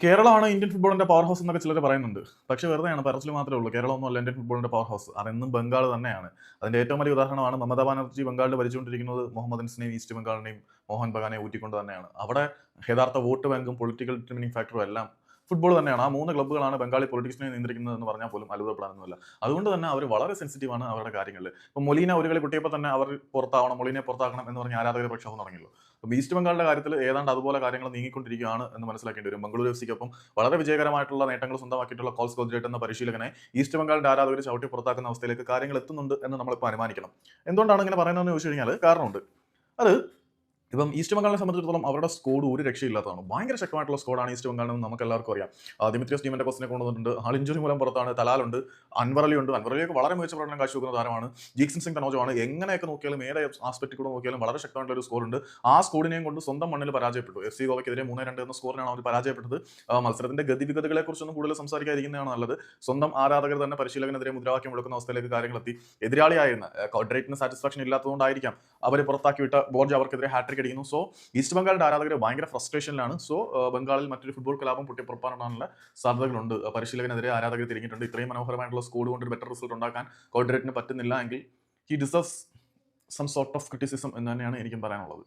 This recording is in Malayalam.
കേരളമാണ് ഇന്ത്യൻ ഫുട്ബോളിന്റെ പവർ ഹൗസ് എന്നൊക്കെ ചിലർ പറയുന്നുണ്ട്. പക്ഷേ വെറുതെയാണ്, പറച്ചിൽ മാത്രമേ ഉള്ളൂ. കേരളമൊന്നുമല്ല ഇന്ത്യൻ ഫുട്ബോളിന്റെ പവർ ഹൗസ്. അതെന്നും ബംഗാൾ തന്നെയാണ്. അതിന്റെ ഏറ്റവും വലിയ ഉദാഹരണമാണ് മമതാ ബാനർജി ബംഗാളിൽ ഭരിച്ചുകൊണ്ടിരിക്കുന്നത് മുഹമ്മദൻസിനെയും ഈസ്റ്റ് ബംഗാളിനെയും മോഹൻ ബഗാനെ ഊറ്റിക്കൊണ്ട് തന്നെയാണ്. അവിടെ യഥാർത്ഥ വോട്ട് ബാങ്കും പൊളിറ്റിക്കൽ ഡിറ്റർമിനിംഗ് ഫാക്ടറും എല്ലാം ഫുട്ബോൾ തന്നെയാണ്. ആ 3 ക്ലബ്ബുകളാണ് ബംഗാളി പൊളിറ്റിക്സിനെ നിയന്ത്രിക്കുന്നത് എന്ന് പറഞ്ഞാൽ പോലും അത്ഭുതപ്പെടാനൊന്നുമില്ല. അതുകൊണ്ട് തന്നെ അവർ വളരെ സെൻസിറ്റീവാണ് അവരുടെ കാര്യങ്ങളിൽ. ഇപ്പോൾ മൊലീന ഒരു കളി പൊട്ടിയപ്പോൾ തന്നെ അവർ പുറത്താവണം, മൊലീനെ പുറത്താക്കണം എന്ന് പറഞ്ഞ് ആരാധകർ പ്രക്ഷോഭം തുടങ്ങിയല്ലോ. അപ്പോൾ ഈസ്റ്റ് ബംഗാളിന്റെ കാര്യത്തിൽ ഏതാണ്ട് അതുപോലെ കാര്യങ്ങൾ നീങ്ങിക്കൊണ്ടിരിക്കുകയാണ് എന്ന് മനസ്സിലാക്കേണ്ടി വരും. ബംഗളൂരു എഫ്സിക്കൊപ്പം വളരെ വിജയകരമായിട്ടുള്ള നേട്ടങ്ങൾ സ്വന്തമാക്കിയിട്ടുള്ള കോൾസ് ഗോദ്രേറ്റ് എന്ന പരിശീലകനെ ഈസ്റ്റ് ബംഗാളിന്റെ ആരാധകർ ചവിട്ടി പുറത്താക്കുന്ന അവസ്ഥയിലേക്ക് കാര്യങ്ങൾ എത്തുന്നുണ്ട് എന്ന് നമ്മളിപ്പോൾ അനുമാനിക്കണം. എന്തുകൊണ്ടാണ് ഇങ്ങനെ പറയുന്നതെന്ന് ചോദിച്ചു കഴിഞ്ഞാൽ കാരണമുണ്ട്. അത് ഇപ്പം ഈസ്റ്റ് ബംഗാളിനെ സംബന്ധിച്ചിടത്തോളം അവരുടെ സ്കോഡ് ഒരു രക്ഷയില്ലാത്തതാണ്. ഭയങ്കര ശക്തമായിട്ടുള്ള സ്കോഡാണ് ഈസ്റ്റ് ബംഗാളിന് നമുക്ക് എല്ലാവർക്കും അറിയാം. ദിമിത്രിയോസ് ഡീമന്റക്കോസിനെ കൊണ്ടുവന്നിട്ടുണ്ട്. ആൾ ഇഞ്ചുറി മൂലം പുറത്താണ്. തലാലുണ്ട്, അൻവർ അലി ഉണ്ട്. അൻവർ അലിയൊക്കെ വളരെ മികച്ച പ്രകടനം കാഴ്ചവെക്കുന്ന താരമാണ്. ജീക്സൺ സിംഗ് തനോജമാണ്. എങ്ങനെയൊക്കെ നോക്കിയാലും ഏത് ആസ്പെക്റ്റിൽ കൂടെ നോക്കിയാലും വളരെ ശക്തമായിട്ടുള്ള ഒരു സ്കോർ ഉണ്ട്. ആ സ്കോഡിനെയും കൊണ്ട് സ്വന്തം മണ്ണിൽ പരാജയപ്പെട്ടു. എഫ് സി ഗോവയ്ക്കെതിരെ 3-2 എന്ന സ്കോറിനാണ് അവർ പരാജയപ്പെട്ടത്. മത്സരത്തിന്റെ ഗതിവിഗതികളെ കുറിച്ചൊന്നും കൂടുതൽ സംസാരിക്കാതിരിക്കുന്നതാണ് നല്ലത്. സ്വന്തം ആരാധകർ തന്നെ പരിശീലകനെതിരെ മുദ്രാവാക്യം മുഴക്കുന്ന അവസ്ഥയിലേക്ക് കാര്യങ്ങളെത്തി. എതിരാളിയായിരുന്ന കോഡ്രേറ്റിന് സാറ്റിസ്ഫാക്ഷൻ ഇല്ലാത്തതുകൊണ്ടായിരിക്കാം അവർ പുറത്താക്കി വിട്ട ബോർജ് അവർക്കെതിരെ ഹാട്രിക് അടിക്കുന്നു. സോ ഈസ്റ്റ് ബംഗാളിന്റെ ആരാധകർ ഭയങ്കര ഫ്രസ്ട്രേഷനിലാണ്. സോ ബംഗാളിൽ മറ്റൊരു ഫുട്ബോൾ കലാപം പൊട്ടിപ്പുറപ്പാനുള്ള സാധ്യതകളുണ്ട്. പരിശീലകനെതിരെ ആരാധകർ തിരിഞ്ഞിട്ടുണ്ട്. ഇത്രയും മനോഹരമായിട്ടുള്ള സ്കോഡ് കൊണ്ട് ഒരു ബെറ്റർ റിസൾട്ട് ഉണ്ടാക്കാൻ കോഡ്രേറ്റിന് പറ്റുന്നില്ല എങ്കിൽ he deserves some sort of criticism എന്ന് തന്നെയാണ് എനിക്കും പറയാനുള്ളത്.